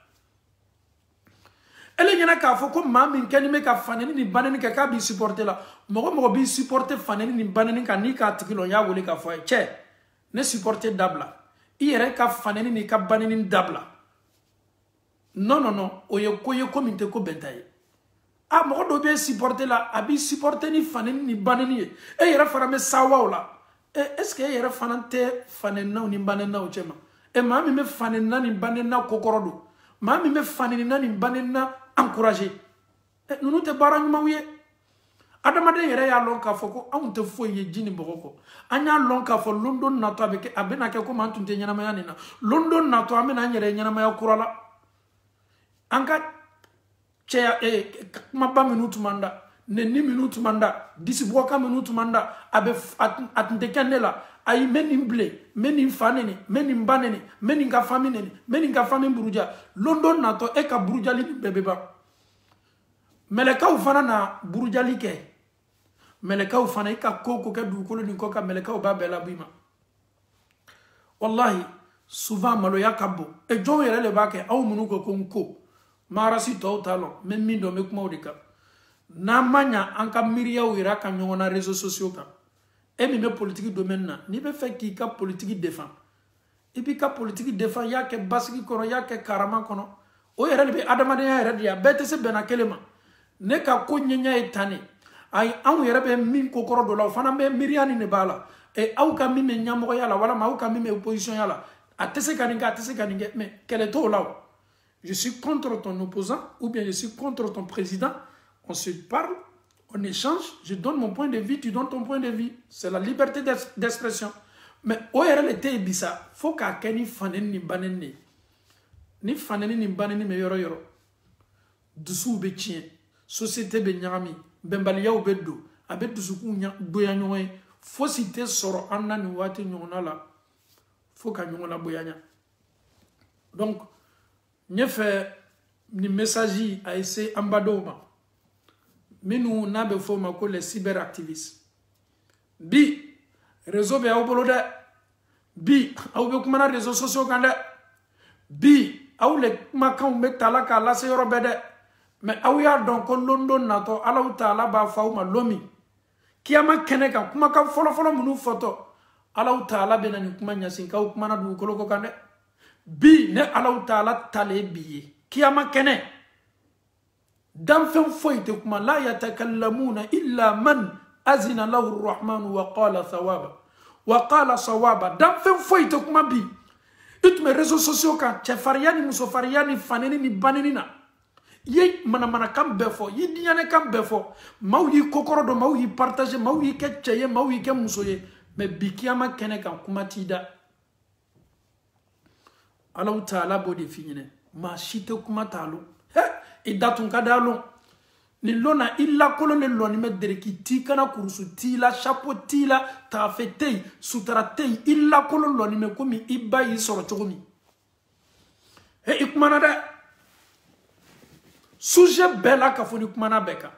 Elle ɲɛna k'a fɔ ko maa min kɛni bɛ ka fanɛni ni banɛni kɛ k'a b'i supporter la mɔgɔ mɔgɔ b'i supporter fanɛni ni banɛni kan n'i k'a tigi lɔn y'a wele k'a fɔ a ye cɛ ne supporter dabila i yɛrɛ ka fanɛni ni ka banɛni dabila non non non o ye ko ye ko min tɛ ko bɛnta ye a mɔgɔ dɔ bɛ supporter la a b'i supporter ni fanɛni ni banɛni ye e yɛrɛ fana bɛ sawaw la est-ce que e yɛrɛ fana tɛ fanɛninaw ni banɛninaw cɛ ma maa min bɛ fanɛnina ni banɛnina kokɔrɔ don maa min bɛ fanɛnina ni banɛnina encourager nunu tɛ baara ɲumanw ye adamaden yɛrɛ y'a lɔn k'a fɔ ko anw tɛ foyi ye ji ni bɔgɔ kɔ an y'a lɔn k'a fɔ london natɔ a bɛna kɛ komi an tun tɛ ɲɛnamaya nin na london natɔ an bɛna an yɛrɛ ɲɛnamaya kura la an ka cɛya kumaba minnu tun man da nɛni minnu tun man da disibɔka minnu tun man da a tun tɛ kɛ ne la ayi n bɛ nin bilen n bɛ nin fa nɛni n bɛ nin ba nɛni n bɛ nin ka fami nɛni n bɛ nin ka fami buruja london natɔ e ka burujali nin bɛɛ bɛ ban mɛlɛkaw fana na burujali kɛ mɛlɛkaw fana i ka ko ko kɛ dugukolo nin kɔ ka mɛlɛkaw b'a bɛɛ labɔ i ma wallahi souvent maloya ka bon jɔnw yɛrɛ de b'a kɛ aw minnu ko ko n ko maarasi tɔw t'a lɔn n bɛ min dɔn n bɛ kuma o de kan n'an ma ɲa an ka miiriyaw yira ka ɲɔgɔn na réseaux sociaux kan e min bɛ politique domaine na n'i bɛ fɛ k'i ka politique défend i b'i ka politique défend i y'a kɛ basigi kɔnɔ i y'a kɛ karama kɔnɔ o yɛrɛ de bɛ adamadenya yɛrɛ de ye a bɛɛ tɛ se bɛnna kelen ma ne ka ko ɲɛɲɛ ye tan de ayi anw yɛrɛ bɛ min ko kɔrɔ dɔ la o fana bɛ miiriya nin de b'a la aw ka min bɛ ɲɛmɔgɔya la walama aw ka min bɛ opposition la a tɛ se ka nin kɛ a tɛ se ka nin kɛ mais kɛlɛ t'o la o je suis contre ton opposant ou bien je suis contre ton président on se parle on échange je donne mon point de vue tu donnes ton point de vue c'est la liberté d'expression mais o yɛrɛ le tɛ yen bi sa fo k'a kɛ ni fanɛni ni banɛni de ye ni fanɛni ni banɛni bɛ yɔrɔ yɔrɔ dusuw bɛ tiɲɛ société bɛ ɲagami bɛnbaliyaw bɛ don a bɛ dusukun bonya ɲɔgɔn ye fosi tɛ sɔrɔ an na nin waati ɲɔgɔnna la fo ka ɲɔgɔn labonya ɲa donc n fɛ nin message a se an badenw ma minnu n'a bɛ fɔ o ma ko les cyberactivistes bi réseau bɛ aw bolo dɛ bi aw bɛ kumana réseaux sociaux kan dɛ bi aw le kumakanw bɛ ta la k'a lase yɔrɔ bɛɛ dɛ mais aw y'a dɔn ko london natɔ alaw taala b'a fɔ aw ma lomi kiyama kɛnɛ kan kumakan fɔlɔfɔlɔ minnu fɔtɔ alaw taala bɛ na nin kuma ɲasin k'aw kumana dugukolo ko kan dɛ bi ne alaw taala tale bi ye kiyama kɛnɛ danfɛn foyi tɛ kuma la yatakallamuna illa man azina lahu rahmanu wa qala sawaba danfɛn foyi tɛ kuma bi i tun bɛ réseaux sociaux kan cɛfarinya ni musofarinya ni fanɛni ni banɛni na ye manamanakan bɛɛ fɔ ye diɲɛnɛkan bɛɛ fɔ maaw y'i kokɔrɔ dɔn maaw y'i partager maaw y'i kɛ cɛ ye maaw y'i kɛ muso ye mais bi kiyama kɛnɛ kan kuma t'i da alaw taala b'o de f'i ɲɛnɛ maa si tɛ kuma t'a lɔn i da tun ka d'a lɔn nin lɔn na i lakololen lɔnni bɛ dereki t'i kana kurusu t'i la chapeau t'i la taafe tɛ yen sutara tɛ yen i lakolon lɔnni bɛ komi i ba y'i sɔrɔ cogo min i kumana dɛ sujet bɛɛ la ka fɔ ni kumana bɛɛ kan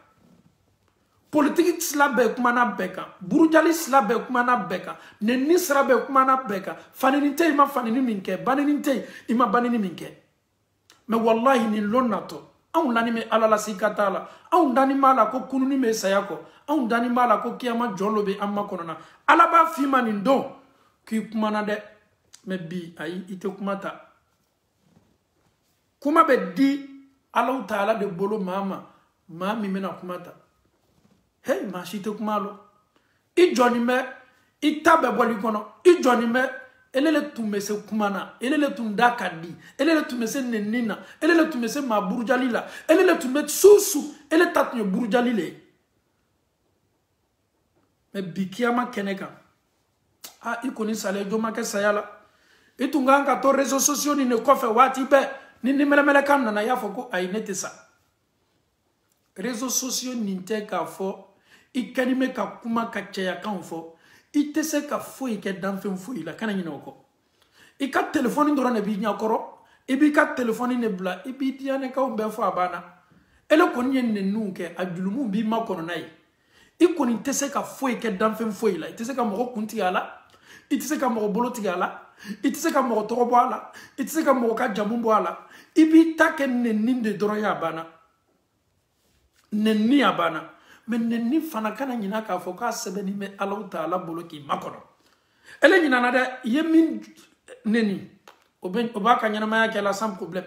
politique sira bɛɛ kumana bɛɛ kan burujali sira bɛɛ kumana bɛɛ kan nɛni sira bɛɛ kumana bɛɛ kan fanɛni tɛ i ma fanɛni min kɛ banɛni tɛ i ma banɛni min kɛ mais wallahi nin lɔn natɔ anw dani bɛ ala la sika t'a la anw dani b'a la ko kununi bɛ saya kɔ anw dani b'a la ko kiyama jɔn dɔ bɛ an ma kɔnɔna ala b'a f'i ma nin don k'i kumana dɛ mais bi ayi i tɛ kuma ta kuma bɛ di alaw taala de bolo maa ma maa min bɛna kuma ta hey maa si tɛ kuma lɔ i jɔnnen bɛ i ta bɛ bɔli kɔnɔ i jɔnnen bɛ ele le tun bɛ se kuma na ele le tun da ka di ele le tun bɛ se nɛni na ele le tun bɛ se maa burujali la ele le tun bɛ su ele ta tun ye burujali le ye mais bi kiyama kɛnɛ kan i kɔni salen jɔ ma kɛ saya la i tun kan ka to réseaux sociaux nin de kɔfɛ waati bɛɛ ni mɛlɛmɛlɛkan nana i y'a fɔ ko ayi ne tɛ sa réseaux sociaux n'inte ka fo I kanime ka kuma ka caya kan fo I te se ka fo I ke danfen fo I la kana nyina ko I ka téléphone ndoro ne bi nyakoro I bi ka téléphone ne bla I bi diane ka umbe fo abana ele ko nyen ne nunke adulumu bi makono nai I ko ni te se ka fo I ke danfen fo I la I te se ka mo kunti ala I te se ka mo boloti ala I te se ka mo torobo ala I te se ka mo ka jamumbo ala I bi ta ke ne ninde doro ya abana ne ni abana mais nenni fana kana nyina ka fo ka sebeni me Allah Taala bolo ki makono ele nyina na de yemin neni oba ka nyana maya kela sans problème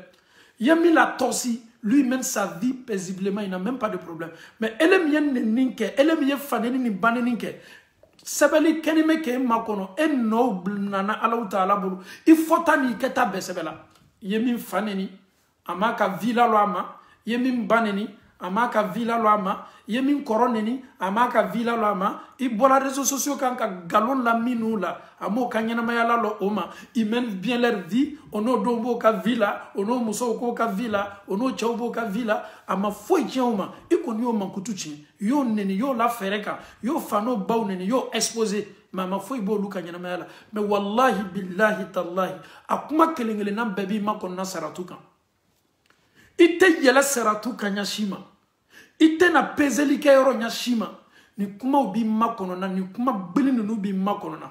yemi la torsi lui mène sa vie paisiblement il n'a même pas de problème mais ele mien nenni ke ele mien faneni ni baneni ke sebeli kenime ke makono en no nana Allah Taala bolo il faut tani ke ta besebela yemi faneni amaka villa lo ama yemi baneni amaka villa lo ama yemin koroneni amaka villa lo ama I bola réseaux sociaux kan ka galon la minula amo kanyana mayala lo oma ils mènent bien leur vie ono dombo ka villa ono muso ko ka villa ono chawbo ka villa ama foi tioma ikoni o mankutuchi yo neni yo la fereka yo fano baw neni yo exposé mama foi bo luka nyana mayala mais wallahi billahi tallahi akuma kelengele nam baby makon nasaratu kan ite yela saratu kanyashima ite na pezeli ke yoro nyashima ni kuma ubi makono na ni kuma bili nunu bi makono na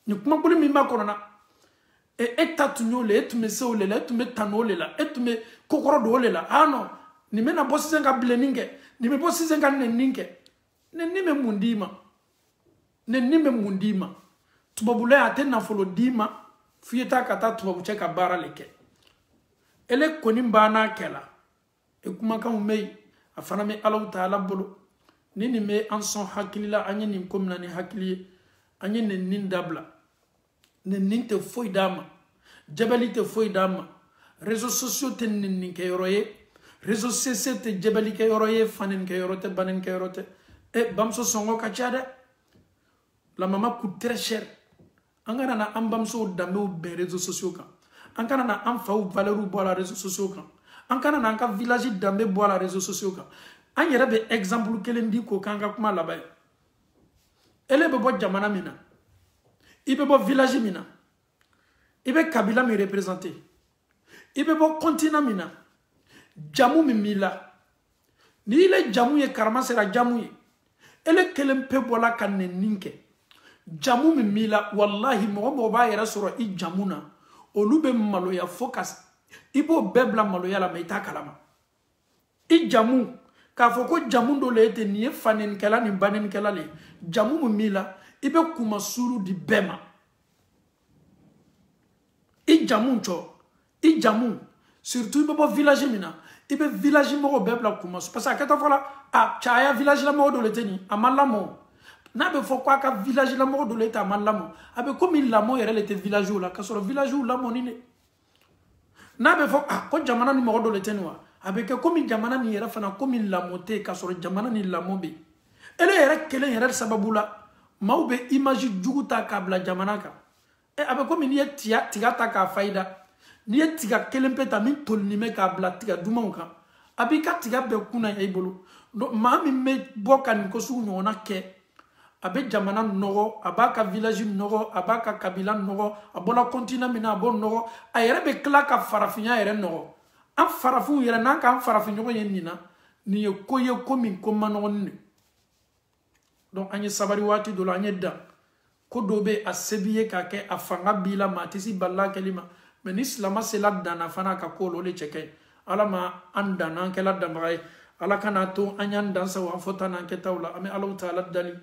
ni kuma bili mi makono na etatu nyole etume se olela etume tanolela etume kokoro do olela ano ni mena bosi zenga bleninge ni me bosi zenga neninge nenime mundima tubabule atena folo dima fiyeta kata tubabuche ka bara leke ele koni mbana kela e kuma kan mei afana me Allah Taala bolo nini me anson hakilila anye ni komna ni hakiliye anye ne nindabla ne ninte foi dama jabalite foi dama réseaux sociaux te nin ke yoroye réseaux sociaux te jabali ke yoroye fanen ke yorote banen ke yorote e bamso songo ka tiade la mama coûte très cher angana na ambamso dambe be réseaux sociaux kan angana na amfa ou valeur ou bola réseaux sociaux kan angana na anka village dambe bola réseaux sociaux kan an yere be exemple kelen di ko kanga kuma labay ele be bo jamana mina ibe bo village mina ibe kabila mi représenter ibe bo continent mina jamu mi mila ni ile jamu ye karama sera jamu ye ele kelen pe bola kan ne ninke jamu mi mila wallahi mo ba yere soro I jamuna olube maloya focus ibo bebla maloya la meita kalama I jamu ka foko jamu do le ete ni fanen kala ni banen kala le jamu mu mila ibe kuma suru di bema I jamu cho I jamu surtout ibe bo village mina ibe village mo bebla kuma parce que ta fola a chaya village la mo do le teni amalamo na be foko ka village la mo do le ta amalamo abe comme la mo yere le te village la ka so village la mo ni ne na be foko ko jamana ni mo do le teni wa avec comme jamana ni yera fana comme la montée ka soro jamana ni la mombe ele yera kelen yera sababula maube image juguta kabla jamana ka e avec comme ni tiga ta ka faida ni tiga kelen peta min tolni me kabla tiga dumanka abika tiga be kuna ya ibolo do mami me bokan ko su nyona ke abe jamana nogo abaka village nogo abaka kabila nogo abola continent mina bon nogo ayere be klaka farafinya yere nogo an farafu yere nan kan farafu nyogo yen nina ni ye koye komi ko manon ni donc anye sabari wati do la anye da ko dobe asebiye ka ke afanga bila matisi balla kelima men islama sela dana fana ka ko lo le cheke ala ma andana ke la damray ala kana to anyan dansa wa fotana ke tawla ame Allah Taala dali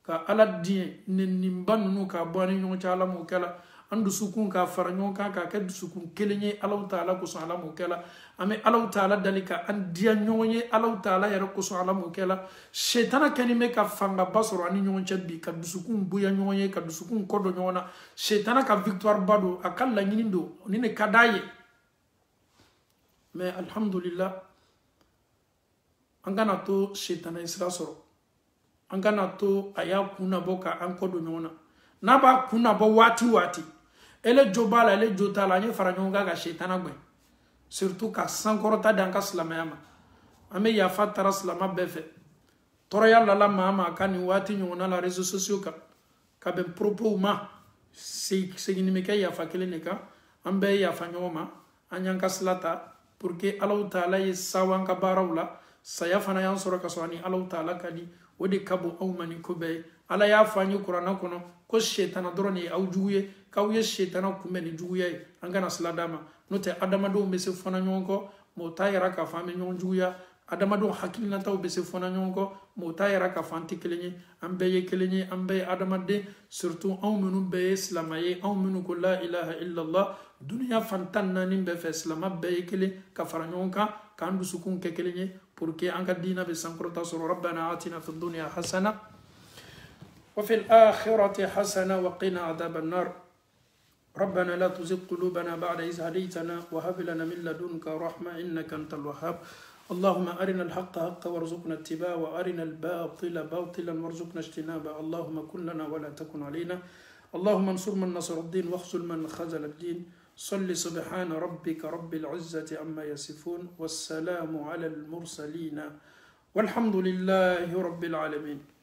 ka ala die nenimban nu ka boni nyo cha ala mo kala andu sukun ka faranyo ka ke sukun kelenye Allah Taala ko so ala mo kala ame Allah Taala dalika an dia nyonye Allah Taala yero ko so ala mo kala shaytana kanime ka fanga basoro ani nyonche bi ka sukun buya nyonye ka sukun kodo nyona shaytana ka victoire bado akalla nyinindo ni ne kadaye mais alhamdulillah angana to shaytana isra soro angana to aya kuna boka an kodo nyona na ba kuna bo wati ele jobala ele jotala nye faranyonga ga shaytana gbe surtout ka sankorota danka slamayama ame ya fatara slama befe toro yalla la mama kani wati nyona la réseaux sociaux ka ben propos ma segini me kay ya fakele ne ka ambe ya fanyoma anyanka slata pour que Allah Ta'ala ye sawanka barawla saya fana yan soro ka soni Allah Ta'ala kadi wodi kabo aw mani ko be ala ya fanyu qur'ana kono ko shaytana drone aw juye kaw ye shaytana kumeni juye angana sladama note adama do be se fona nyonko mo tayra ka fami nyon juya adama do hakilina taw be se fona nyonko mo tayra ka fanti kelenye ambe ye kelenye ambe adama de surtout aw munu be islamaye aw munu ko la ilaha illa allah dunya fantanna nimbe fe islama be kele ka faranyonka kandu sukun ke kelenye pour que anga dina be sankrota sur rabbana atina fid dunya hasana wa fil akhirati hasana wa qina adhaban nar ربنا لا تزغ قلوبنا بعد إذ هديتنا وهب لنا من لدنك رحمة إنك أنت الوهاب اللهم أرنا الحق حقا وارزقنا اتباعه وأرنا الباطل باطلا وارزقنا اجتنابه اللهم كن لنا ولا تكن علينا اللهم انصر من نصر الدين واخذل من خذل الدين صل سبحان ربك رب العزة عما يصفون والسلام على المرسلين والحمد لله رب العالمين.